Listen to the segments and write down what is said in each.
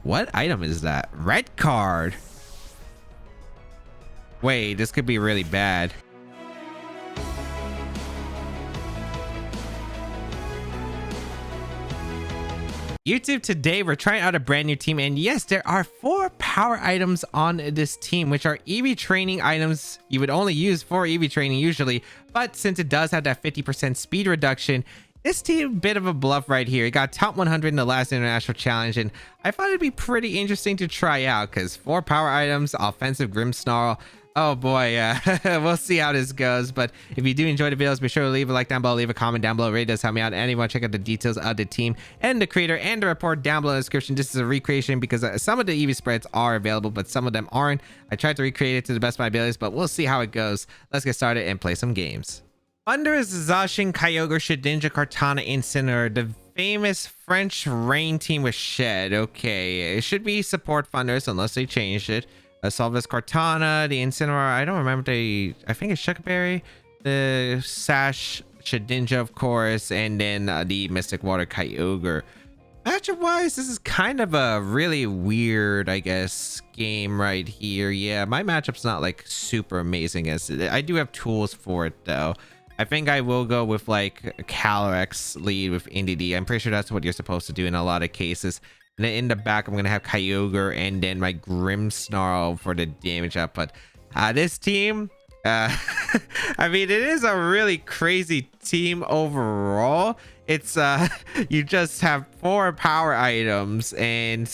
What item is that? Red card. Wait, this could be really bad. YouTube, today we're trying out a brand new team, and yes, there are 4 power items on this team, which are EV training items. You would only use for EV training usually, but since it does have that 50% speed reduction, this team, bit of a bluff right here. It got top 100 in the last international challenge, and I thought it'd be pretty interesting to try out because 4 power items, offensive Grimmsnarl. Oh boy, we'll see how this goes. But if you do enjoy the videos, be sure to leave a like down below, leave a comment down below. It really does help me out. And you want to check out the details of the team and the creator and the report down below in the description. This is a recreation because some of the EV spreads are available, but some of them aren't. I tried to recreate it to the best of my abilities, but we'll see how it goes. Let's get started and play some games. Under is Zacian, Kyogre, Shedinja, Kartana, Incineroar, the famous French rain team with Shed. Okay, it should be support Thunders unless they changed it. Salvez, Kartana, the Incineroar, I don't remember I think it's Shuckberry, the Sash, Shedinja, of course, and then the Mystic Water Kyogre. Matchup wise, this is kind of a really weird, I guess, game right here. Yeah, my matchup's not like super amazing as I do have tools for it though. I think I will go with like a Calyrex lead with NDD. I'm pretty sure that's what you're supposed to do in a lot of cases. And then in the back, I'm going to have Kyogre and then my Grimmsnarl for the damage output. This team, I mean, it is a really crazy team overall. It's, you just have 4 power items and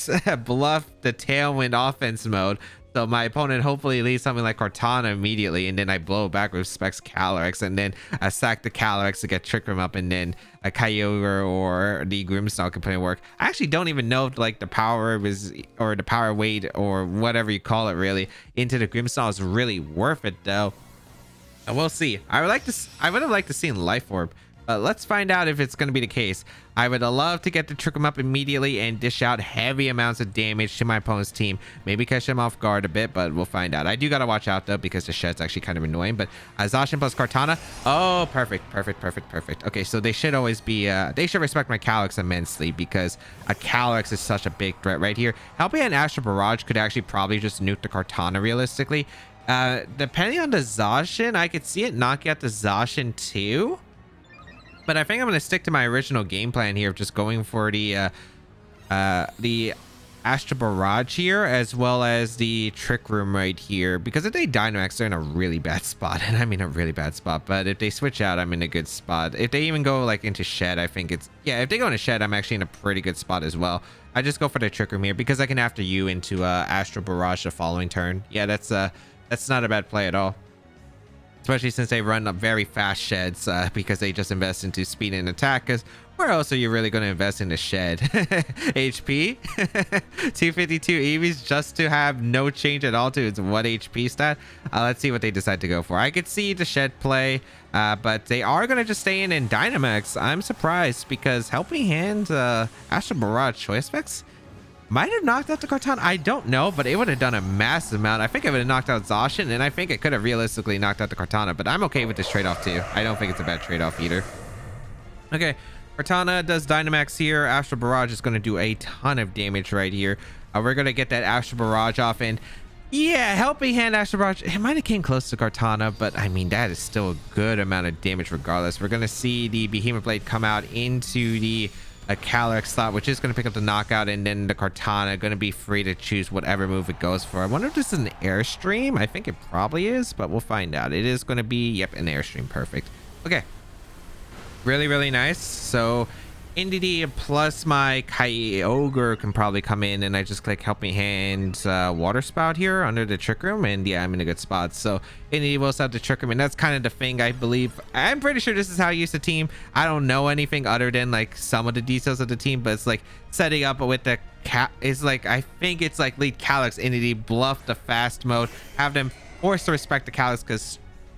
bluff the Tailwind offense mode. So my opponent hopefully leads something like Kartana immediately, and then I blow back with Specs Calyrex, and then I sack the Calyrex to get Trick Room up, and then a Kyogre or the Grimmsnarl can put in work. I actually don't even know if like the power is, or the power weight, or whatever you call it really, into the Grimmsnarl is really worth it though. And we'll see. I would have liked to see Life Orb. Let's find out if it's going to be the case. I would love to get the Trick 'em up immediately and dish out heavy amounts of damage to my opponent's team. Maybe catch them off guard a bit, but we'll find out. I do got to watch out though because the Shed's actually kind of annoying. But Zacian plus Kartana. Oh, perfect. Okay, so they should always be, they should respect my Calyrex immensely because a Calyrex is such a big threat right here. Helping an Astral Barrage could actually probably just nuke the Kartana realistically. Depending on the Zacian, I could see it knocking out the Zacian too. But I think I'm going to stick to my original game plan here of just going for the Astral Barrage here, as well as the Trick Room right here. Because if they Dynamax, they're in a really bad spot. And I mean a really bad spot. But if they switch out, I'm in a good spot. If they even go like into Shed, I think it's... Yeah, if they go into Shed, I'm actually in a pretty good spot as well. I just go for the Trick Room here because I can after you into Astral Barrage the following turn. Yeah, that's not a bad play at all. Especially since they run up very fast Sheds because they just invest into speed and attack. Because where else are you really going to invest in a Shed? HP? 252 EVs just to have no change at all to its 1 HP stat. Let's see what they decide to go for. I could see the Shed play, but they are going to just stay in Dynamax. I'm surprised because Helping Hand, Astral Barrage Choice Specs might have knocked out the Kartana. I don't know, but it would have done a massive amount. I think it would have knocked out Zacian, and I think it could have realistically knocked out the Kartana, but I'm okay with this trade-off too. I don't think it's a bad trade-off either. Okay, Kartana does Dynamax here. Astral Barrage is going to do a ton of damage right here. We're going to get that Astral Barrage off, and yeah, Helping Hand Astral Barrage, it might have came close to Kartana, but I mean, that is still a good amount of damage regardless. We're going to see the Behemoth Blade come out into the Calyrex slot, which is going to pick up the knockout, and then the Kartana going to be free to choose whatever move it goes for. I wonder if this is an Airstream. I think it probably is, but we'll find out. It is going to be, yep, an Airstream. Perfect. Okay. Really nice. So NDD plus my Kyogre can probably come in, and I just click Helping Hand Water Spout here under the Trick Room, and yeah, I'm in a good spot. So NDD will set the Trick Room, and that's kind of the thing, I believe. I'm pretty sure this is how you use the team. I don't know anything other than like some of the details of the team, but it's like setting up with the it's like, I think it's like lead Calyrex, NDD, bluff the fast mode, have them forced to respect the Calyrex because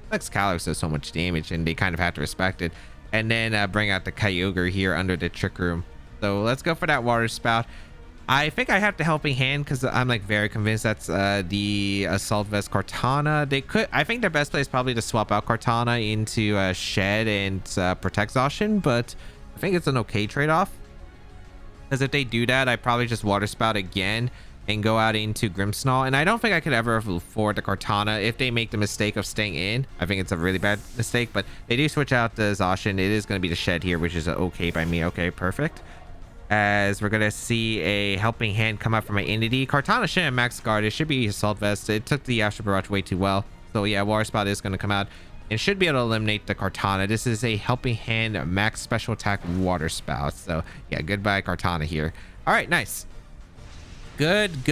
Calyrex does so much damage, and they kind of have to respect it. And then bring out the Kyogre here under the Trick Room. So let's go for that Water Spout. I think I have to Helping Hand because I'm like very convinced that's the Assault Vest Kartana. They could, I think their best play is probably to swap out Kartana into Shed and Protect Zacian, but I think it's an okay trade-off. Because if they do that, I probably just water spout again and go out into Grimmsnarl. And I don't think I could ever afford the Kartana if they make the mistake of staying in. I think it's a really bad mistake, but they do switch out the Zacian. It is going to be the shed here, which is okay by me. Okay, perfect. As we're going to see a helping hand come out from my entity. Kartana shouldn't have max guard. It should be Assault Vest. It took the Astral Barrage way too well. So yeah, Water Spout is going to come out and should be able to eliminate the Kartana. This is a helping hand max special attack Water Spout. So yeah, goodbye Kartana here. All right, nice. Good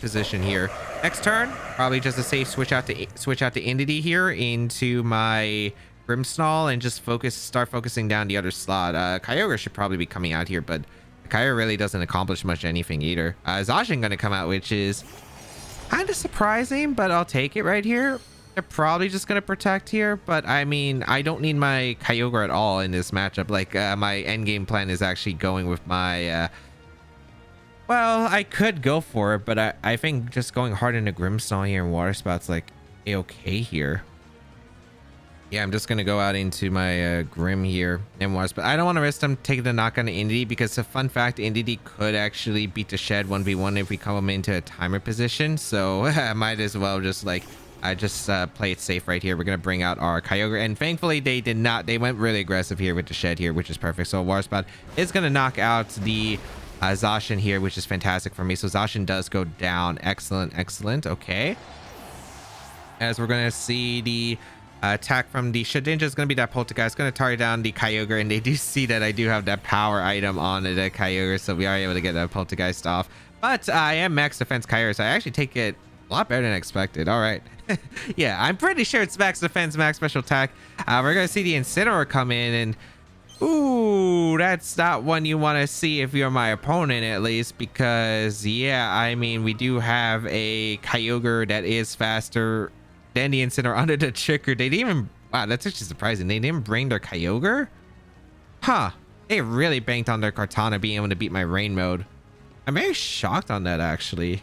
position here. Next turn, probably just a safe switch out to entity here into my Grimmsnarl and just start focusing down the other slot. Kyogre should probably be coming out here, but Kyogre really doesn't accomplish much anything either. Zacian gonna come out, which is kind of surprising, but I'll take it right here. They're probably just gonna protect here, but I mean, I don't need my Kyogre at all in this matchup. Like my end game plan is actually going with my well, I could go for it, but I think just going hard into Grimmsnarl here and Water Spout's like okay here. Yeah, I'm just gonna go out into my Grim here and Water Spout. I don't want to risk them taking the knock on the Entity because a fun fact, Entity could actually beat the Shed 1v1 if we come into a timer position. So I might as well just like play it safe right here. We're gonna bring out our Kyogre, and thankfully they did not. They went really aggressive here with the Shed here, which is perfect. So Water Spout is gonna knock out the Zacian here, which is fantastic for me. So Zacian does go down. Excellent. Okay. As we're gonna see the attack from the Shedinja is going to be that Poltergeist. Going to target down the Kyogre, and they do see that I do have that power item on the Kyogre, so we are able to get that Poltergeist off. But I am max defense Kyogre, so I actually take it a lot better than expected. All right. Yeah, I'm pretty sure it's max defense, max special attack. We're going to see the Incineroar come in, and ooh, that's not one you want to see if you're my opponent, at least, because yeah, I mean, we do have a Kyogre that is faster than the Incineroar under the trigger. They didn't even, wow, that's actually surprising. They didn't bring their Kyogre? Huh. They really banked on their Kartana being able to beat my rain mode. I'm very shocked on that, actually.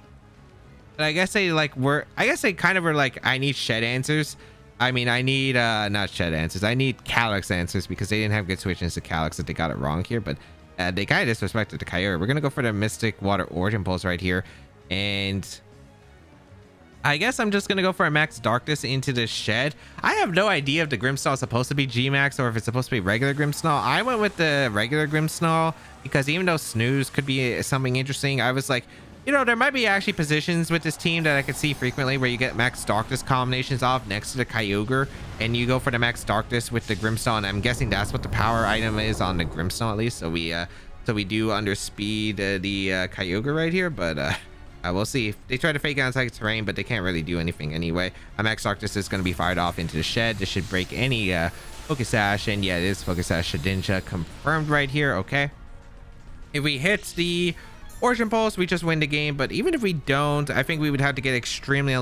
But I guess they kind of were like, I need Shed answers. I mean, I need not Shed answers, I need Calyx answers, because they didn't have good switches to Calyx if they got it wrong here. But they kind of disrespected the Kyogre. We're gonna go for the Mystic Water Origin Pulse right here, and I guess I'm just gonna go for a max darkness into the Shed. I have no idea if the Grimmsnarl is supposed to be G-Max or if it's supposed to be regular Grimmsnarl. I went with the regular Grimmsnarl because even though Snooze could be something interesting, I was like, you know, there might be actually positions with this team that I could see frequently where you get max darkness combinations off next to the Kyogre, and you go for the max darkness with the Grimmsnarl, and I'm guessing that's what the power item is on the Grimmsnarl, at least. So we do underspeed the Kyogre right here, but we'll see. They try to fake out inside terrain, but they can't really do anything anyway. A max darkness is going to be fired off into the Shed. This should break any Focus Sash, and yeah, it is Focus Sash Shedinja confirmed right here. Okay, if we hit the Origin Pulse, we just win the game. But even if we don't, I think we would have to get extremely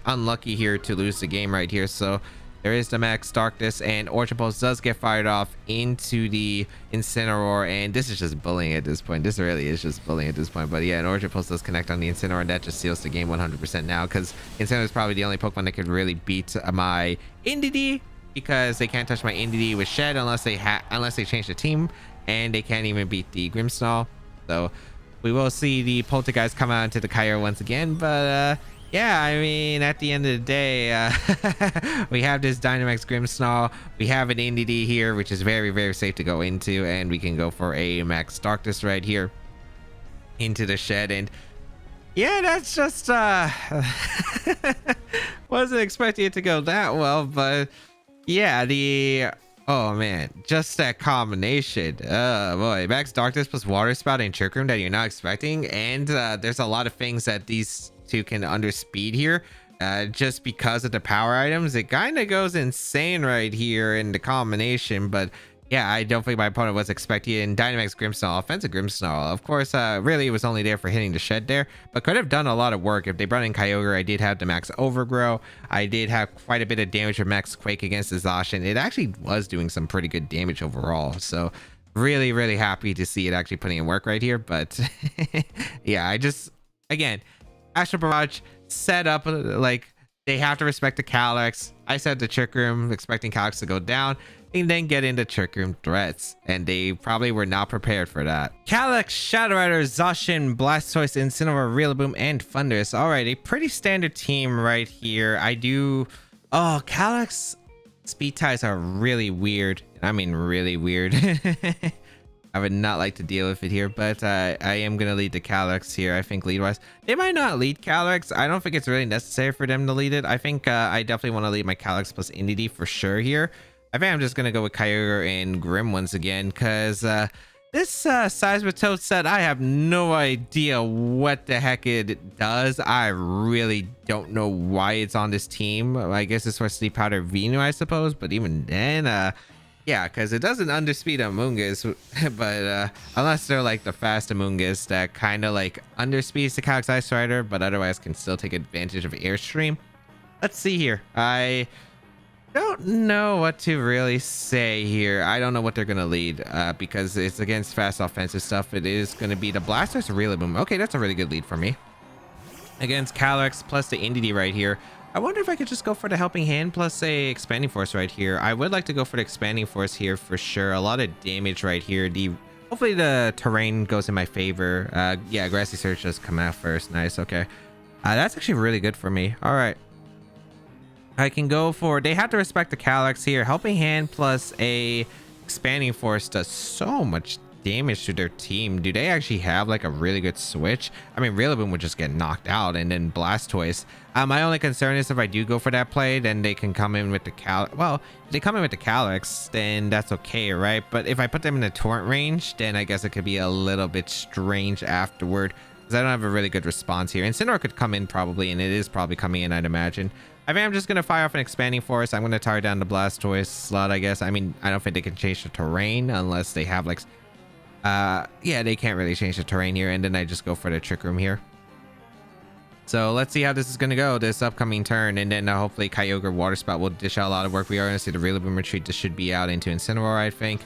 unlucky here to lose the game right here. So there is the max darkness, and Origin Pulse does get fired off into the Incineroar, and this is just bullying at this point. This really is just bullying at this point. But yeah, an Origin Pulse does connect on the Incineroar, and that just seals the game 100% now, because Incineroar is probably the only Pokemon that could really beat my Indeedee, because they can't touch my Indeedee with Shed unless they change the team, and they can't even beat the Grimmsnarl. So we will see the Poltergeist come out into the Kyogre once again, but yeah, I mean, at the end of the day, we have this Dynamax Grimmsnarl. We have an Indeedee here, which is very, very safe to go into, and we can go for a max darkness right here into the Shed. And yeah, that's just wasn't expecting it to go that well, but yeah, oh man, just that combination. Oh boy, max darkness plus Water Spout and Trick Room that you're not expecting, and there's a lot of things that these two can underspeed here, just because of the power items. It kind of goes insane right here in the combination. But yeah, I don't think my opponent was expecting it. And Dynamax Grimmsnarl, offensive Grimmsnarl, of course, really it was only there for hitting the Shed there, but could have done a lot of work if they brought in Kyogre. I did have the max Overgrow. I did have quite a bit of damage with max Quake against the Zacian. It actually was doing some pretty good damage overall. So really, really happy to see it actually putting in work right here. But yeah, I just, again, Astral Barrage set up, like, they have to respect the Calyx. I said the Trick Room, expecting Calyx to go down and then get into Trick Room threats, and they probably were not prepared for that. Calyx, Shadow Rider, Zacian, Blastoise, Incineroar, Rillaboom, and Thundurus. All right, a pretty standard team right here. Oh, Calyx speed ties are really weird. I mean, really weird. I would not like to deal with it here, but I am going to lead the Calyx here. I think lead-wise. They might not lead Calyx. I don't think it's really necessary for them to lead it. I think I definitely want to lead my Calyx plus Indeedee for sure here. I think I'm just going to go with Kyogre and Grimm once again, because this Seismitoad set, I have no idea what the heck it does. I really don't know why it's on this team. I guess it's for Sleep Powder Venu, I suppose, but even then, yeah, because it doesn't underspeed Amoonguss, but unless they're like the fast Amoonguss that kind of like underspeeds the Calyx Ice Rider, but otherwise can still take advantage of Airstream. Let's see here. I don't know what to really say here. I don't know what they're going to lead because it's against fast offensive stuff. It is going to be the Blastoise Rillaboom. Okay, that's a really good lead for me. Against Calyx plus the Indeedee right here. I wonder if I could just go for the Helping Hand plus a Expanding Force right here. I would like to go for the Expanding Force here for sure. A lot of damage right here. Hopefully the terrain goes in my favor. Yeah, Grassy Surge does come out first. Nice. Okay. That's actually really good for me. All right. I can go for... They have to respect the Calyx here. Helping Hand plus a Expanding Force does so much damage to their team. Do they actually have like a really good switch? I mean, Rillaboom would just get knocked out, and then Blastoise. My only concern is if I do go for that play, then they can come in with the Calyx. Well, if they come in with the Calyx, then that's okay, right? But if I put them in the torrent range, then I guess it could be a little bit strange afterward, because I don't have a really good response here. Incineroar could come in probably, and it is probably coming in, I'd imagine. I think I'm just going to fire off an Expanding Force. I'm going to tire down the Blastoise slot, I guess. I mean, I don't think they can change the terrain unless they have like... yeah, they can't really change the terrain here, and then I just go for the Trick Room here. So let's see how this is going to go this upcoming turn, and then hopefully Kyogre Water Spout will dish out a lot of work. We are going to see the Rillaboom retreat. This should be out into Incineroar, I think.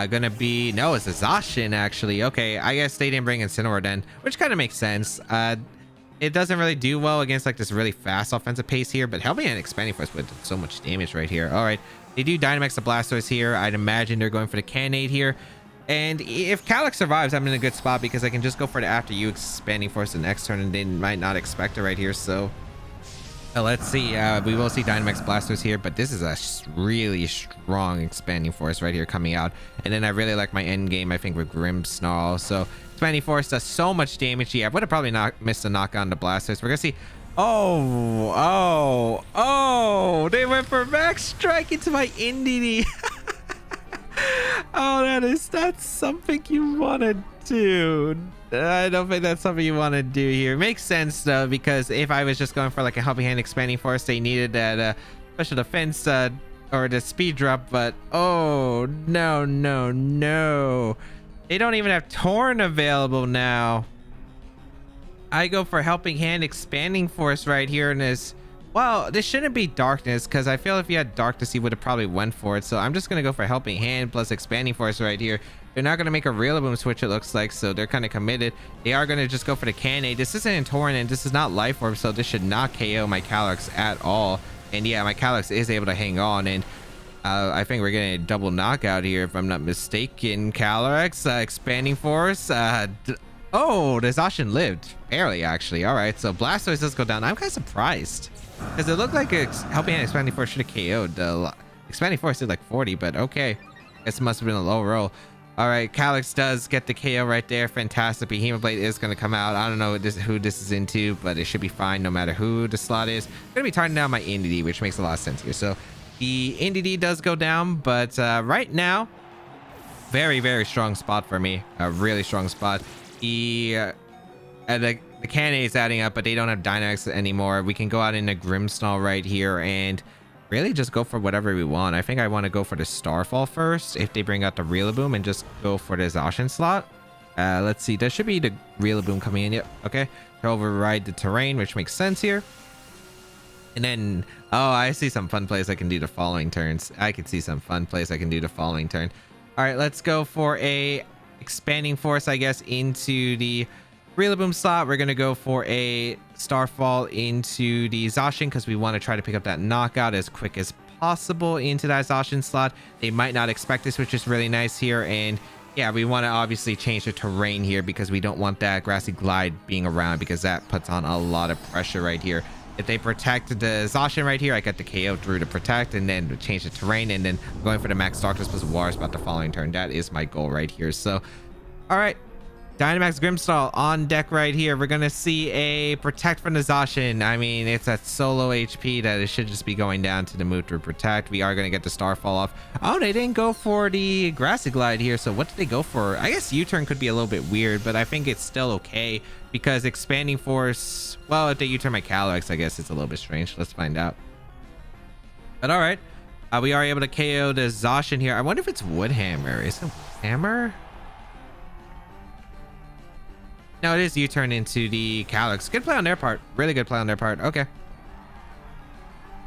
Gonna be... No, it's a Zacian, actually. Okay, I guess they didn't bring Incineroar then, which kind of makes sense. It doesn't really do well against like this really fast offensive pace here, but Helping Hand Expanding Force would do so much damage right here. All right, they do Dynamax the Blastoise here. I'd imagine they're going for the Cannonade here. And if Calyx survives, I'm in a good spot because I can just go for the After You Expanding Force the next turn, and they might not expect it right here. So let's see. We will see Dynamax Blastoise here, but this is a really strong Expanding Force right here coming out. And then I really like my end game, I think, with Grimmsnarl. So Expanding Force does so much damage. Yeah, I would have probably not missed a knock on the Blastoise. We're gonna see. Oh, they went for Max Strike into my Indeedee. Oh, that's something you want to do. I don't think that's something you want to do here. Makes sense though, because if I was just going for like a Helping Hand Expanding Force, they needed that special defense or the speed drop. But oh no, they don't even have Torn available now. I go for Helping Hand Expanding Force right here, and this... Well, this shouldn't be Darkness, because I feel if you had Darkness, he would have probably went for it. So I'm just going to go for Helping Hand plus Expanding Force right here. They're not going to make a Rillaboom switch, it looks like, so they're kind of committed. They are going to just go for the Cannonade. This isn't in Torrent, and this is not Life Orb, so this should not KO my Calyx at all. And yeah, my Calyx is able to hang on, and I think we're getting a double knockout here, if I'm not mistaken. Calyx, Expanding Force. Oh, the Zacian lived. Barely, actually. All right, so Blastoise does go down. I'm kind of surprised, because it looked like Helping Hand Expanding Force should have KO'd. The Expanding Force did like 40, but okay. Guess it must have been a low roll. All right, Calyx does get the KO right there. Fantastic. Behemoth Blade is going to come out. I don't know who this is into, but it should be fine no matter who the slot is. I'm going to be targeting down my Indeedee, which makes a lot of sense here. So the Indeedee does go down, but right now, very, very strong spot for me. A really strong spot. The Cannonade is adding up, but they don't have Dynamax anymore. We can go out into Grimmsnarl right here and really just go for whatever we want. I think I want to go for the Starfall first if they bring out the Rillaboom, and just go for the Zacian slot. Let's see. There should be the Rillaboom coming in. Yep. Okay. To override the terrain, which makes sense here. And then, oh, I see some fun plays I can do the following turns. I can see some fun plays I can do the following turn. All right, let's go for a Expanding Force, I guess, into the Rillaboom slot, we're going to go for a Starfall into the Zacian because we want to try to pick up that knockout as quick as possible into that Zacian slot. They might not expect this, which is really nice here. And yeah, we want to obviously change the terrain here because we don't want that Grassy Glide being around because that puts on a lot of pressure right here. If they protect the Zacian right here, I get the KO through to protect and then change the terrain, and then going for the Max Darkness plus War about the following turn. That is my goal right here. So, all right. Dynamax Grimmsnarl on deck right here. We're going to see a Protect from the Zacian. I mean, it's at solo HP that it should just be going down to the move to Protect. We are going to get the Starfall off. Oh, they didn't go for the Grassy Glide here. So what did they go for? I guess U-turn could be a little bit weird, but I think it's still okay because Expanding Force... Well, if they U-turn my Calyrex, I guess it's a little bit strange. Let's find out. But all right. We are able to KO the Zacian here. I wonder if it's Woodhammer. Is it Woodhammer? No, it is U-turn into the Calyrex. Good play on their part. Really good play on their part. Okay.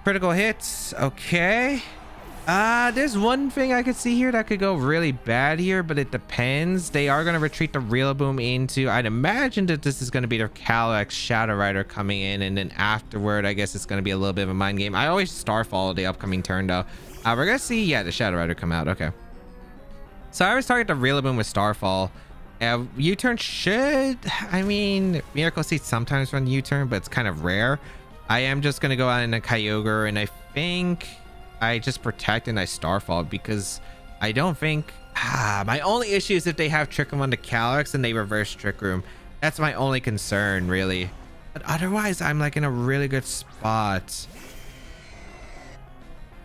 Critical hits. Okay. There's one thing I could see here that could go really bad here, but it depends. They are going to retreat the Rillaboom into... I'd imagine that this is going to be their Calyrex Shadow Rider coming in, and then afterward, I guess it's going to be a little bit of a mind game. I always Starfall the upcoming turn, though. We're going to see, yeah, the Shadow Rider come out. Okay. So I always target the Rillaboom with Starfall. U-turn should, I mean, Miracle Seed sometimes run U-turn, but it's kind of rare. I am just going to go out in a Kyogre, and I think I just Protect and I Starfall because I don't think... my only issue is if they have Trick Room on the Calyrex and they reverse Trick Room. That's my only concern, really. But otherwise, I'm like in a really good spot.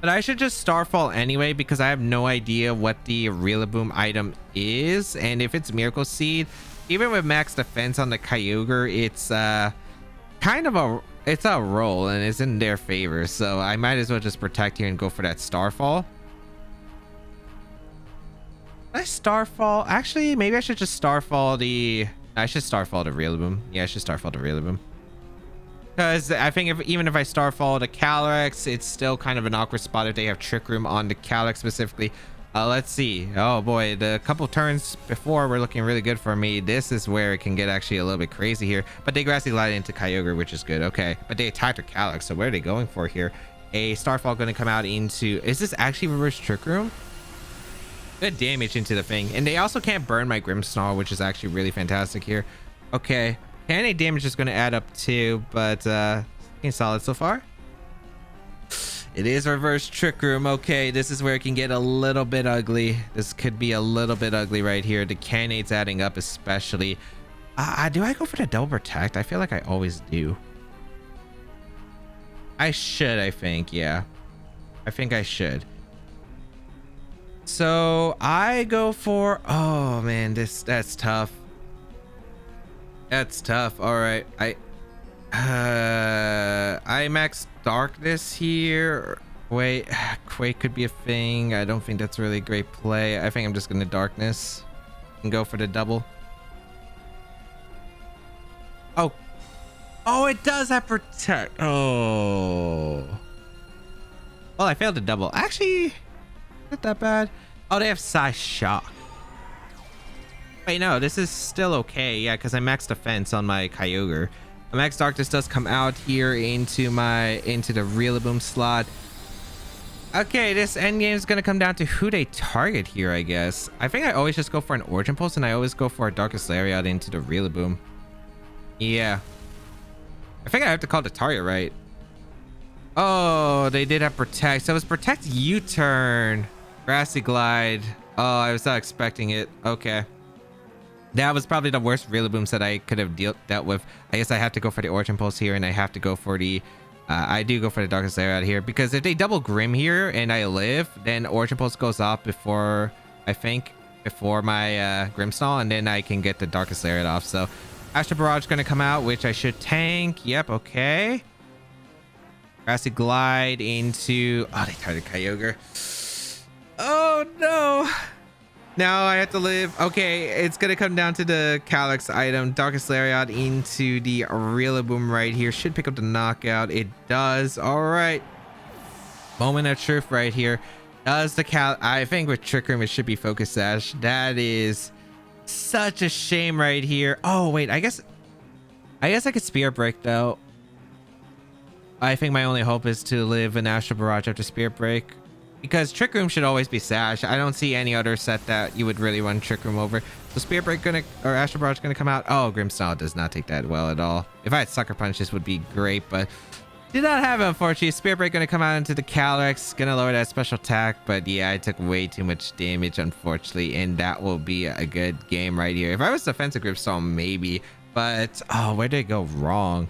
But I should just Starfall anyway because I have no idea what the Rillaboom item is. And if it's Miracle Seed, even with max defense on the Kyogre, it's kind of a... It's a roll and it's in their favor. So I might as well just Protect here and go for that Starfall. I Starfall? Actually, maybe I should just Starfall the... I should Starfall the Rillaboom. Yeah, I should Starfall the Rillaboom. Because I think even if I Starfall the Calyrex, it's still kind of an awkward spot if they have Trick Room on the Calyrex specifically. Let's see. Oh boy, the couple turns before were looking really good for me. This is where it can get actually a little bit crazy here. But they Grassy Glide into Kyogre, which is good. Okay, but they attacked their Calyrex, so what are they going for here? A Starfall going to come out into... Is this actually reverse Trick Room? Good damage into the thing. And they also can't burn my Grimmsnarl, which is actually really fantastic here. Okay. Panic damage is going to add up too, but looking solid so far. It is reverse Trick Room. Okay, this is where it can get a little bit ugly. This could be a little bit ugly right here. The Canade's adding up especially. Do I go for the double Protect? I feel like I always do. I should, I think. Yeah. I think I should. So I go for... Oh, man, that's tough. That's tough. All right. I max Darkness here. Wait, Quake could be a thing. I don't think that's really a great play. I think I'm just gonna Darkness and go for the double. Oh, it does have Protect. Oh, well, I failed to double. Actually, not that bad. Oh, they have Psy Shock. Wait, no, this is still okay. Yeah, because I max defense on my Kyogre. Max Darkness does come out here into the Rillaboom slot. Okay, this endgame is going to come down to who they target here, I guess. I think I always just go for an Origin Pulse, and I always go for a Darkest Lariat into the Rillaboom. Yeah. I think I have to call the target right. Oh, they did have Protect. So it was Protect U-turn. Grassy Glide. Oh, I was not expecting it. Okay. That was probably the worst Rillaboom that I could have dealt with. I guess I have to go for the Origin Pulse here, and I have to go for the... I do go for the Darkest Lariat here, because if they double Grim here and I live, then Origin Pulse goes off before, I think, before my Grimmsnarl, and then I can get the Darkest Lariat off. So Astral Barrage is going to come out, which I should tank. Yep, okay. Grassy Glide into... Oh, they targeted Kyogre. Oh, no. Now I have to live. Okay, it's going to come down to the Calyrex item. Darkest Lariat into the Rillaboom right here. Should pick up the knockout. It does. All right. Moment of truth right here. Does the I think with Trick Room, it should be Focus Sash. That is such a shame right here. Oh, wait. I guess I guess I could Spirit Break though. I think my only hope is to live an Astral Barrage after Spirit Break, because Trick Room should always be Sash. I don't see any other set that you would really run Trick Room over. So Spirit Break or Astral Barrage gonna come out. Oh, Grimmsnarl does not take that well at all. If I had Sucker Punch, this would be great, but did not have it, unfortunately. Spirit Break gonna come out into the Calyrex, gonna lower that special attack, but yeah, I took way too much damage, unfortunately, and that will be a good game right here. If I was defensive Grimmsnarl, maybe, but oh, where did it go wrong?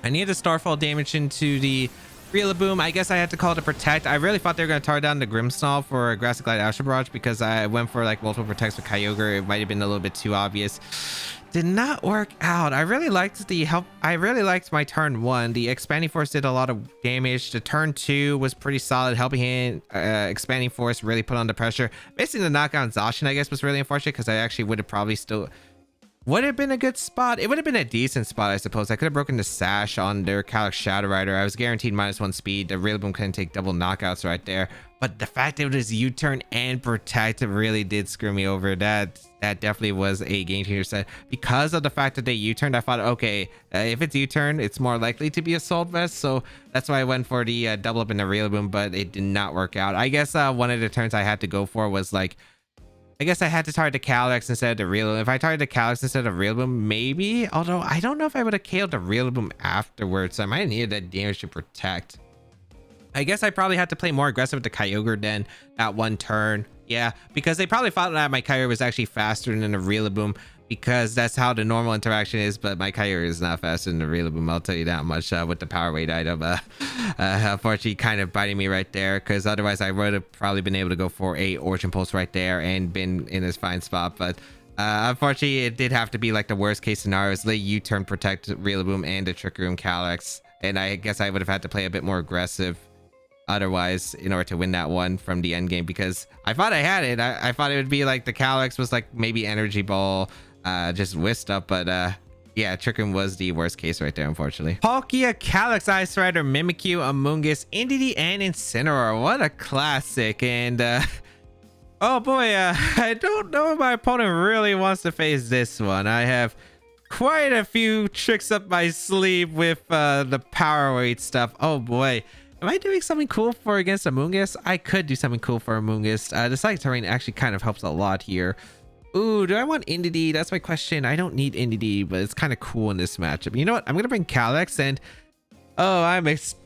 I need the Starfall damage into the Rillaboom. I guess I had to call it a Protect. I really thought they were going to tar down the Grimmsnarl for a Grassy Glide Astral Barrage, because I went for like multiple Protects with Kyogre. It might have been a little bit too obvious. Did not work out. I really liked the help. I really liked my turn 1. The Expanding Force did a lot of damage. The turn 2 was pretty solid. Helping Hand, Expanding Force really put on the pressure. Missing the Knockout Exhaustion, I guess, was really unfortunate, because I actually would have probably still... would have been a good spot. It would have been a decent spot, I suppose. I could have broken the Sash on their Calyrex Shadow Rider. I was guaranteed -1 speed. The Rillaboom couldn't take double knockouts right there. But the fact that it was U-turn and Protect really did screw me over. That definitely was a game changer set. Because of the fact that they U-turned, I thought, okay, if it's U-turn, it's more likely to be Assault Vest. So that's why I went for the double up in the Rillaboom, but it did not work out. I guess one of the turns I had to go for was like, I guess I had to target the Calyrex instead of the Rillaboom. If I targeted the Calyrex instead of Rillaboom, maybe. Although I don't know if I would have KO'd the Rillaboom afterwards. So I might have needed that damage to Protect. I guess I probably had to play more aggressive with the Kyogre than that one turn. Yeah, because they probably thought that my Kyogre was actually faster than the Rillaboom, because that's how the normal interaction is. But my Kyogre is not faster than the Rillaboom, I'll tell you that much, with the Power Weight item. Unfortunately, kind of biting me right there, because otherwise I would have probably been able to go for a Origin Pulse right there and been in this fine spot. But unfortunately, it did have to be like the worst case scenario is lay U-turn, Protect Rillaboom and the Trick Room Calyrex. And I guess I would have had to play a bit more aggressive otherwise in order to win that one from the end game, because I thought I had it. I thought it would be like the Calyrex was like maybe Energy Ball, just whisked up, but yeah, Trick Room was the worst case right there, unfortunately. Palkia, Calyrex, Ice Rider, Mimikyu, Amoonguss, Indeedee, and Incineroar. What a classic. And oh boy, I don't know if my opponent really wants to face this one. I have quite a few tricks up my sleeve with the Power Weight stuff. Oh boy. Am I doing something cool for against Amoonguss? I could do something cool for Amoonguss. The Psychic Terrain actually kind of helps a lot here. Ooh, do I want Indeedee? That's my question. I don't need Indeedee, but it's kind of cool in this matchup. You know what? I'm going to bring Calyrex, and oh,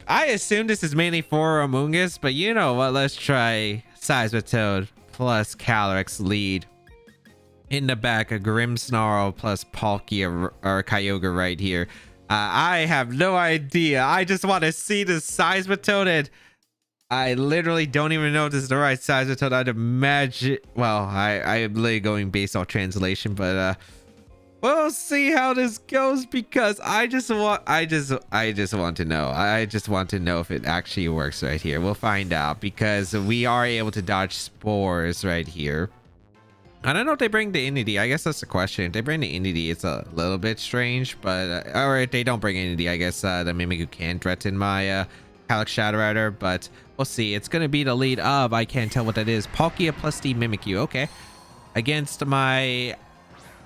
I assume this is mainly for Amoonguss, but you know what? Let's try Seismitoad plus Calyrex lead. In the back, a Grimmsnarl plus Palkia or Kyogre right here. I have no idea. I just want to see the Seismitoad, and I literally don't even know if this is the right Seismitoad. I'd imagine. Well, I'm literally going based off translation, but we'll see how this goes, because I just want to know. I just want to know if it actually works right here. We'll find out, because we are able to dodge Spores right here. I don't know if they bring the Indeedee. I guess that's the question. If they bring the Indeedee, it's a little bit strange, but or if they don't bring Indeedee, I guess the Mimikyu can threaten my Calyrex Shadow Rider, but we'll see. It's gonna be the lead of, I can't tell what that is, Palkia plus the Mimikyu. Okay, against my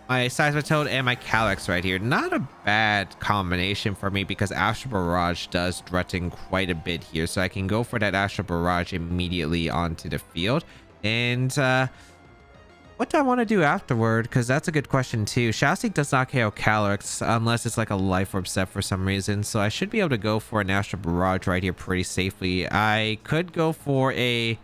Seismitoad and my Calyrex right here. Not a bad combination for me, because Astral Barrage does threaten quite a bit here, so I can go for that Astral Barrage immediately onto the field. And what do I want to do afterward? Because that's a good question too. Shastic does not KO Calyrex unless it's like a Life Orb set for some reason. So I should be able to go for an Astral Barrage right here pretty safely. I could go for a...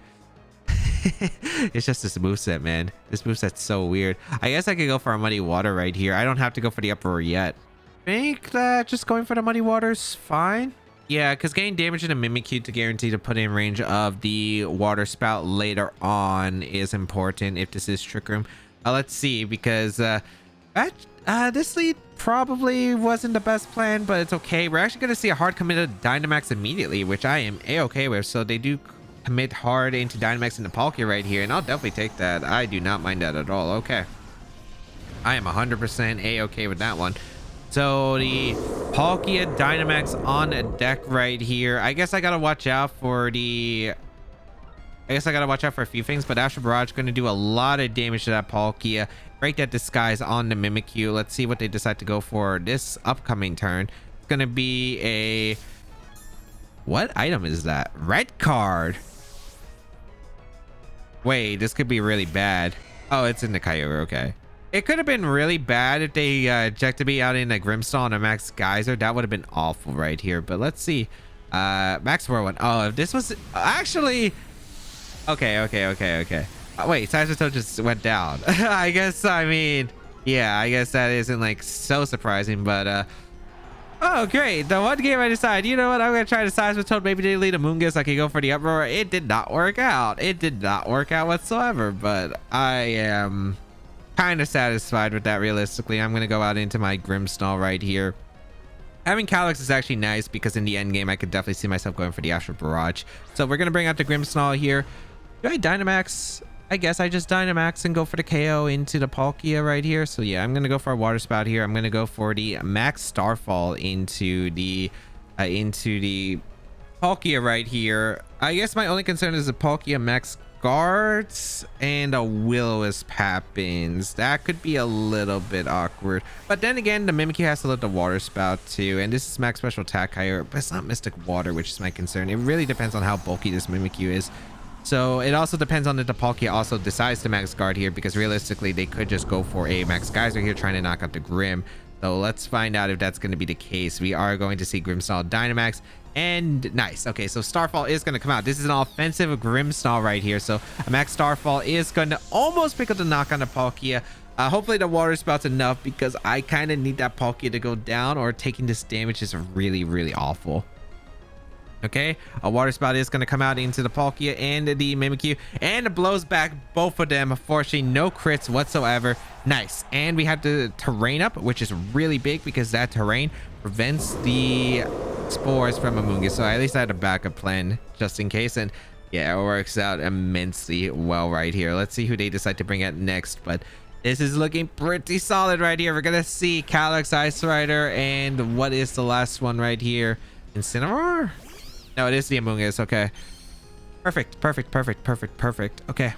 It's just this moveset, man. This moveset's so weird. I guess I could go for a Muddy Water right here. I don't have to go for the Uproar yet. I think that just going for the Muddy Water's fine. Yeah, because getting damage in a Mimikyu to guarantee to put in range of the Water Spout later on is important if this is Trick Room. Let's see, because this lead probably wasn't the best plan, but it's okay. We're actually going to see a hard commit to Dynamax immediately, which I am a-okay with. So they do commit hard into Dynamax into Palkia right here, and I'll definitely take that. I do not mind that at all. Okay. I am 100% a-okay with that one. So the Palkia Dynamax on deck right here. I guess I gotta watch out for the I guess I gotta watch out for a few things, but Astral Barrage going to do a lot of damage to that Palkia. Break that Disguise on the Mimikyu. Let's see what they decide to go for this upcoming turn. It's going to be a... What item is that? Red card. Wait, this could be really bad. Oh, it's in the Kyogre. Okay. It could have been really bad if they ejected me out in a Grimmsnarl and a Max Geyser. That would have been awful right here. But let's see. Max Whirlwind. Oh, if this was actually... Okay. Wait, Seismitoad just went down. I guess, I mean, yeah, I guess that isn't like so surprising, but oh, great. The one game I decided, you know what, I'm gonna try to Seismitoad. Maybe they lead a Moongus. I could go for the Uproar. It did not work out. It did not work out whatsoever, but I am kind of satisfied with that realistically. I'm gonna go out into my Grimmsnarl right here. Having Calyx is actually nice because in the end game, I could definitely see myself going for the Astral Barrage. So we're gonna bring out the Grimmsnarl here. Do I Dynamax? I guess I just Dynamax and go for the KO into the Palkia right here. So yeah, I'm gonna go for a Water Spout here. I'm gonna go for the Max Starfall into the Palkia right here. I guess my only concern is the Palkia Max Guards and a Will-O-Wisp happens. That could be a little bit awkward. But then again, the Mimikyu has to let the Water Spout too. And this is Max Special Attack higher, but it's not Mystic Water, which is my concern. It really depends on how bulky this Mimikyu is. So it also depends on if the Palkia also decides to Max Guard here, because realistically they could just go for a Max Geyser here trying to knock out the Grim. So let's find out if that's going to be the case. We are going to see Grimmsnarl Dynamax, and nice. Okay, so Starfall is going to come out. This is an offensive Grimmsnarl right here. So a Max Starfall is going to almost pick up the knock on the Palkia. Hopefully the Water Spout's enough, because I kind of need that Palkia to go down, or taking this damage is really, really awful. Okay, a Water Spout is going to come out into the Palkia and the Mimikyu, and it blows back both of them. Unfortunately, no crits whatsoever. Nice. And we have the terrain up, which is really big because that terrain prevents the spores from Amoonguss. So at least I had a backup plan just in case. And yeah, it works out immensely well right here. Let's see who they decide to bring out next. But this is looking pretty solid right here. We're going to see Calyx, Ice Rider, and what is the last one right here? Incineroar? No, it is the Amoonguss. Okay. Perfect. Okay.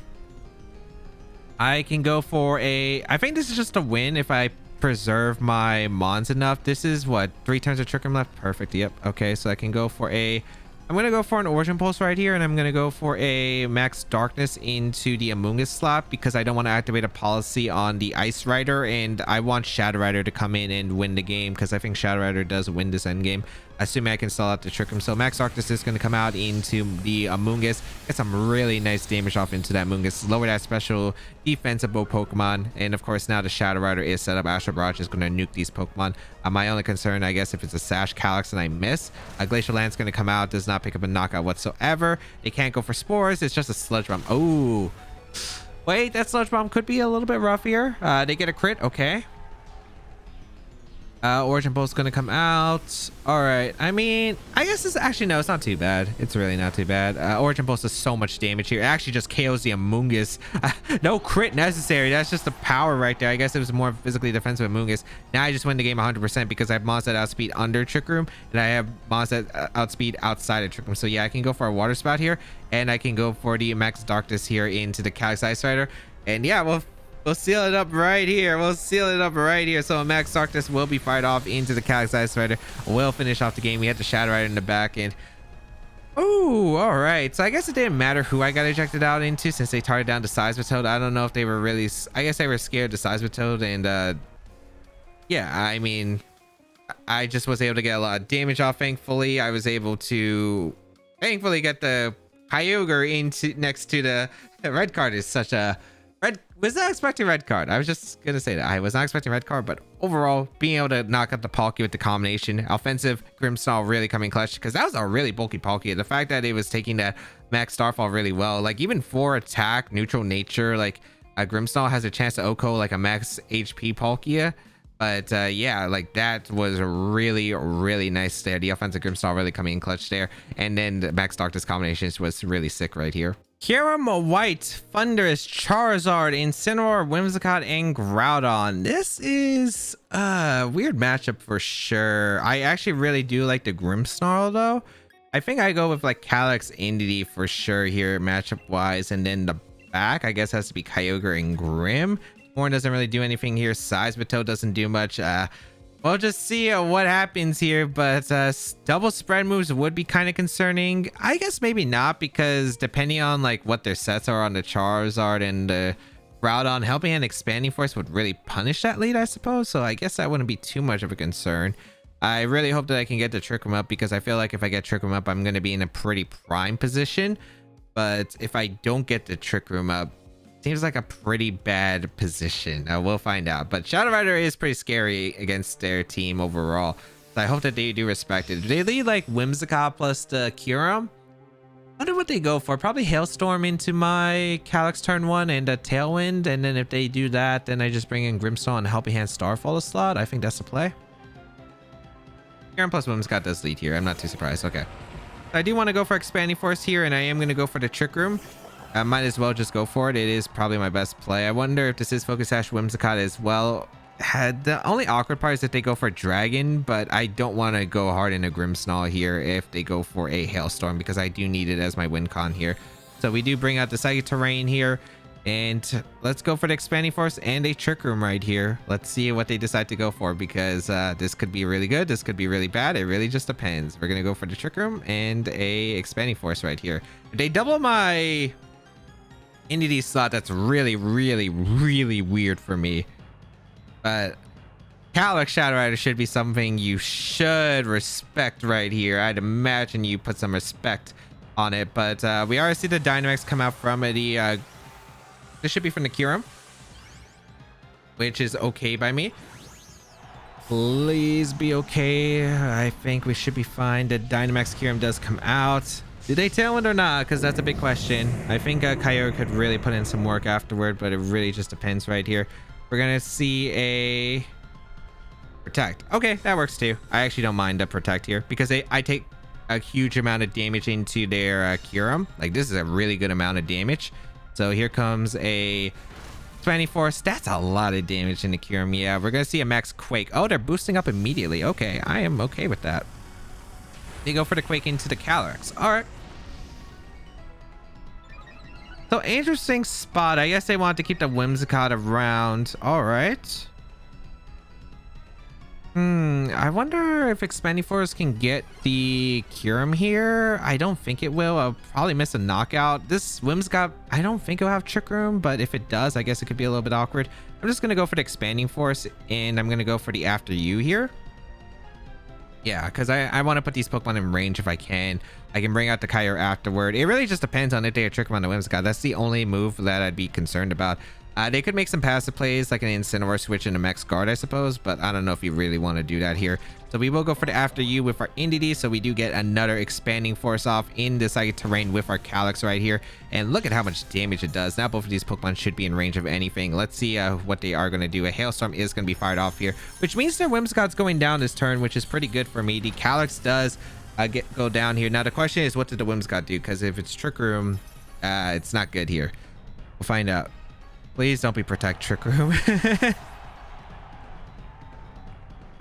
I can go for a... I think this is just a win if I preserve my Mons enough. This is what? 3 turns of Trick Room left? Perfect. Yep. Okay, so I can go for a... I'm going to go for an Origin Pulse right here, and I'm going to go for a Max Darkness into the Amoonguss slot, because I don't want to activate a policy on the Ice Rider, and I want Shadow Rider to come in and win the game, because I think Shadow Rider does win this end game, assuming I can stall out the Trick Room. So Max Darkness is going to come out into the Amoonguss, get some really nice damage off into that Amoonguss, lower that special defensible Pokemon, and of course now the Shadow Rider is set up. Astral Barrage is going to nuke these Pokemon. My only concern, I guess, if it's a Sash Calyx and I miss, Glacial Land's going to come out, does not pick up a knockout whatsoever. They can't go for Spores. It's just a Sludge Bomb. Oh, wait, that Sludge Bomb could be a little bit rough here. They get a crit. Okay. Origin Pulse is going to come out. All right. I mean, I guess it's actually, no, it's not too bad. It's really not too bad. Origin Pulse does so much damage here. It actually just KOs the Amoonguss. No crit necessary. That's just the power right there. I guess it was more physically defensive Amoonguss. Now I just win the game 100% because I have Mons that outspeed under Trick Room, and I have Mons that outspeed outside of Trick Room. So yeah, I can go for a Water Spout here, and I can go for the Max Darkness here into the Calyx Ice Rider. And yeah, we'll seal it up right here. So a Max Darkness will be fired off into the Calyx Ice Rider. We'll finish off the game. We had the Shadow Rider in the back end. Oh, all right. So I guess it didn't matter who I got ejected out into, since they targeted down to Seismitoad. I don't know if they were really... I guess they were scared to Seismitoad, and yeah, I mean, I just was able to get a lot of damage off. Thankfully, I was able to get the Kyogre into next to the red card. Is such a... Was not expecting red card. I was just gonna say that I was not expecting red card, but overall, being able to knock out the Palkia with the combination, offensive Grimmsnarl really coming clutch, because that was a really bulky Palkia. The fact that it was taking that Max Starfall really well, like even for attack, neutral nature, like Grimmsnarl has a chance to OHKO like a max HP Palkia. But yeah, like that was really, really nice there. The offensive Grimmsnarl really coming in clutch there, and then the Max Darkness combinations was really sick right here. Kyurem White, Thunderous, Charizard, Incineroar, Whimsicott, and Groudon. This is a weird matchup for sure. I actually really do like the Grimmsnarl though. I think I go with like Calyx Indie for sure here matchup wise, and then the back I guess has to be Kyogre and Grim. Horn doesn't really do anything here. Seismitoad doesn't do much. We'll just see what happens here, but double spread moves would be kind of concerning. I guess maybe not, because depending on like what their sets are on the Charizard and the Groudon, Helping Hand Expanding Force would really punish that lead, I suppose. So I guess that wouldn't be too much of a concern. I really hope that I can get the Trick Room up, because I feel like if I get Trick Room up, I'm going to be in a pretty prime position. But if I don't get the Trick Room up, seems like a pretty bad position. We'll find out. But Shadow Rider is pretty scary against their team overall. So I hope that they do respect it. Do they lead like Whimsicott plus the Kyurem? I wonder what they go for. Probably Hailstorm into my Calyx turn 1 and a Tailwind. And then if they do that, then I just bring in Grimmsnarl and Helping Hand Starfall a slot. I think that's the play. Kyurem plus Whimsicott does lead here. I'm not too surprised. Okay. I do want to go for Expanding Force here, and I am going to go for the Trick Room. I might as well just go for it. It is probably my best play. I wonder if this is Focus Sash Whimsicott as well. The only awkward part is if they go for Dragon, but I don't want to go hard into Grimmsnarl here if they go for a Hailstorm, because I do need it as my win con here. So we do bring out the Psychic Terrain here, and let's go for the Expanding Force and a Trick Room right here. Let's see what they decide to go for, because this could be really good. This could be really bad. It really just depends. We're going to go for the Trick Room and a Expanding Force right here. If they double my Indie slot, that's really weird for me. But Calyx Shadow Rider should be something you should respect right here. I'd imagine you put some respect on it. But we already see the Dynamax come out from it. This should be from the Kyurem, which is okay by me. Please be okay. I think we should be fine. The Dynamax Kyurem does come out. Do they Tailwind or not? Because that's a big question. I think Kyogre could really put in some work afterward, but it really just depends right here. We're going to see a Protect. Okay, that works too. I actually don't mind the Protect here, because I take a huge amount of damage into their Kyurem. Like, this is a really good amount of damage. So here comes a 24. That's a lot of damage in the Kyurem. Yeah, we're going to see a Max Quake. Oh, they're boosting up immediately. Okay, I am okay with that. They go for the Quake into the Calyx. All right. So interesting spot. I guess they want to keep the Whimsicott around. All right. I wonder if Expanding Force can get the Kyurem here. I don't think it will. I'll probably miss a knockout. This Whimsicott, I don't think it'll have Trick Room, but if it does, I guess it could be a little bit awkward. I'm just going to go for the Expanding Force, and I'm going to go for the After You here. Yeah, because I want to put these Pokemon in range if I can. I can bring out the Kyogre afterward. It really just depends on if they Trick Room on the Whimsicott. That's the only move that I'd be concerned about. They could make some passive plays like an Incineroar switch into Max Guard, I suppose, but I don't know if you really want to do that here. So we will go for the After You with our Indie, so we do get another Expanding Force off in the Psychic Terrain with our Calyx right here. And look at how much damage it does. Now both of these Pokemon should be in range of anything. Let's see what they are going to do. A Hailstorm is going to be fired off here, which means their Whimsicott's going down this turn, which is pretty good for me. The Calyx does go down here. Now the question is, what did the Whimsicott do? Because if it's Trick Room, it's not good here. We'll find out. Please don't be Protect Trick Room.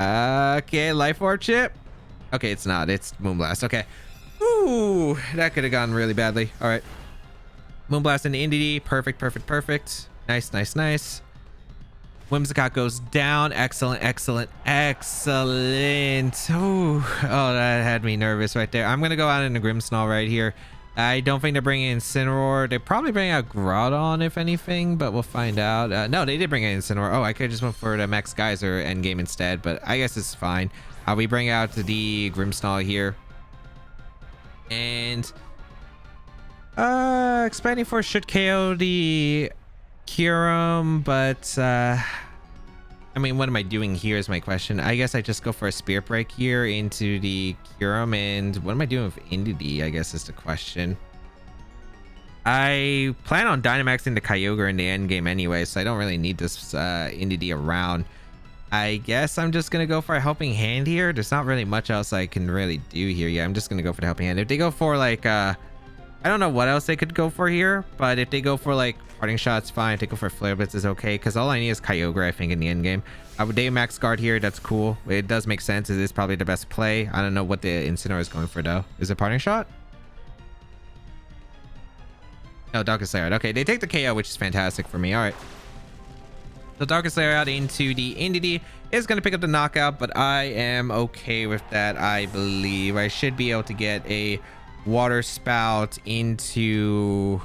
Okay, Life Orb chip. Okay, it's not. It's Moonblast. Okay. Ooh, that could have gone really badly. All right. Moonblast into Indie. Perfect. Nice. Whimsicott goes down. Excellent. Ooh. Oh, that had me nervous right there. I'm going to go out into Grimmsnarl right here. I don't think they're bringing in Incineroar. They probably bring out Groudon, if anything, but we'll find out. No, they did bring in Incineroar. Oh, I could have just went for the Max Geyser endgame instead, but I guess it's fine. We bring out the Grimmsnarl here. And Expanding Force should KO the Kyurem, but I mean, what am I doing here is my question. I guess I just go for a Spirit Break here into the Kyurem, and what am I doing with Indie, I guess is the question. I plan on Dynamaxing the Kyogre in the end game anyway, so I don't really need this Indie around. I guess I'm just going to go for a Helping Hand here. There's not really much else I can really do here. Yeah, I'm just going to go for the Helping Hand. If they go for like, I don't know what else they could go for here, but if they go for like Parting Shot's fine. Take for Flare Blitz is okay, because all I need is Kyogre, I think, in the end game. I would Day Max Guard here. That's cool. It does make sense. It is probably the best play. I don't know what the Incineroar is going for, though. Is it Parting Shot? No, Darkest Lair. Okay, they take the KO, which is fantastic for me. All right. So Darkest Lair out into the Indeedee is going to pick up the knockout, but I am okay with that, I believe. I should be able to get a Water Spout into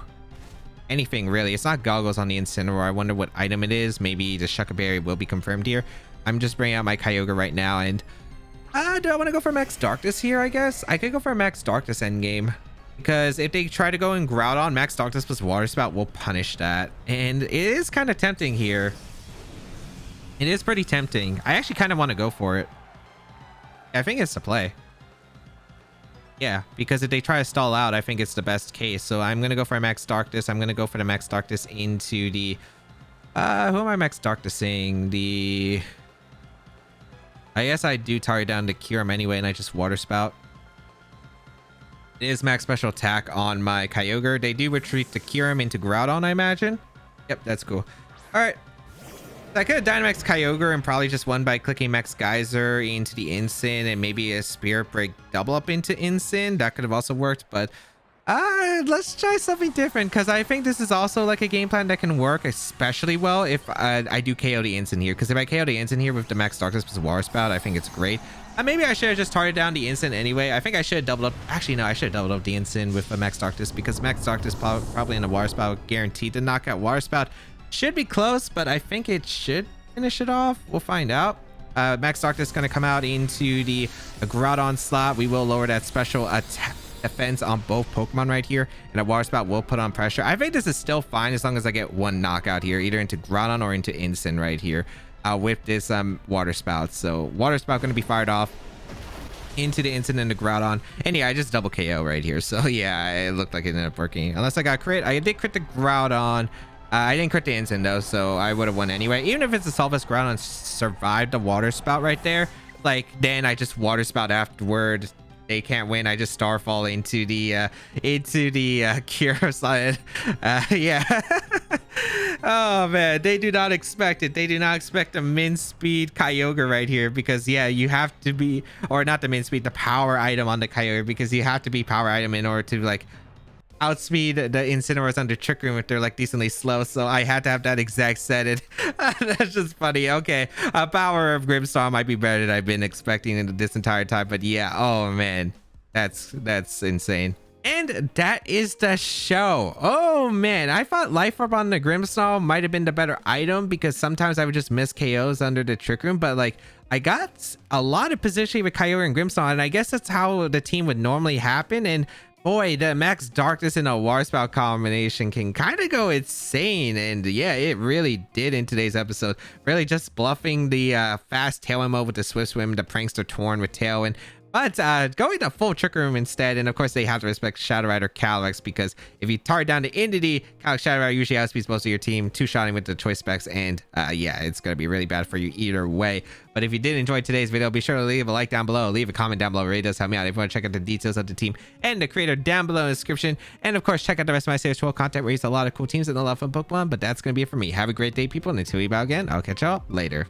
anything, really. It's not Goggles on the Incineroar. I wonder what item it is. Maybe the Shucker Berry will be confirmed here. I'm just bringing out my Kyogre right now, and do I want to go for Max Darkness here, I guess? I could go for a Max Darkness endgame, because if they try to go and Groudon, Max Darkness plus Water Spout will punish that, and it is kind of tempting here. It is pretty tempting. I actually kind of want to go for it. I think it's the play. Yeah, because if they try to stall out, I think it's the best case. So I'm going to go for a Max Darkness. I'm going to go for the Max Darkness into the... who am I Max Darknessing? I guess I do target down to Kyurem anyway, and I just Water Spout. It is Max Special Attack on my Kyogre. They do retreat the Kyurem into Groudon, I imagine. Yep, that's cool. All right. I could have Dynamax Kyogre and probably just won by clicking Max Geyser into the Incin and maybe a Spirit Break double up into Incin. That could have also worked, but let's try something different, because I think this is also like a game plan that can work especially well if I do KO the Incin here, because if I KO the Incin here with the Max Darkness plus Water Spout, I think it's great. Maybe I should have just targeted down the Incin anyway. I think I should have doubled up. Actually, no, I should have doubled up the Incin with a Max Darkness, because Max Darkness probably in the Water Spout guaranteed to knock out Water Spout. Should be close, but I think it should finish it off. We'll find out. Max Darkness is going to come out into the Groudon slot. We will lower that special attack defense on both Pokemon right here, and a Water Spout will put on pressure. I think this is still fine as long as I get one knockout here, either into Groudon or into Incin right here with this Water Spout. So Water Spout going to be fired off into the Incin and the Groudon, and yeah, I just double KO right here. So yeah, it looked like it ended up working, unless I got crit. I did crit the Groudon. I didn't crit the Incin though, so I would have won anyway. Even if it's a Salvus Groudon survived the Water Spout right there, like, then I just Water Spout afterward. They can't win. I just Starfall into the Cure side. Yeah. Oh man, they do not expect it. They do not expect a min speed Kyogre right here, because yeah, you have to be, or not the min speed, the power item on the Kyogre, because you have to be power item in order to like outspeed the Incineroars under Trick Room if they're like decently slow. So I had to have that exact set. That's just funny. Okay, power of Grimmsnarl might be better than I've been expecting in this entire time, but yeah, oh man, that's insane. And that is the show. Oh man, I thought Life Orb on the Grimmsnarl might have been the better item, because sometimes I would just miss KOs under the Trick Room, but like I got a lot of positioning with Kyogre and Grimmsnarl, and I guess that's how the team would normally happen. And boy, the Max Darkness and a Water Spout combination can kind of go insane. And yeah, it really did in today's episode. Really just bluffing the fast Tailwind mode with the Swift Swim, the Prankster Torn with Tailwind. But going to full Trick Room instead, and of course they have to respect Shadow Rider Calyrex, because if you target down to Indeedee, Calyrex Shadow Rider usually outspeeds most of your team, two-shotting with the choice specs, and yeah, it's going to be really bad for you either way. But if you did enjoy today's video, be sure to leave a like down below, leave a comment down below. It really does help me out. If you want to check out the details of the team and the creator down below in the description, and of course check out the rest of my Series 12 content where I use a lot of cool teams and a lot of fun Pokemon. But that's going to be it for me. Have a great day, people, and until we bow again, I'll catch y'all later.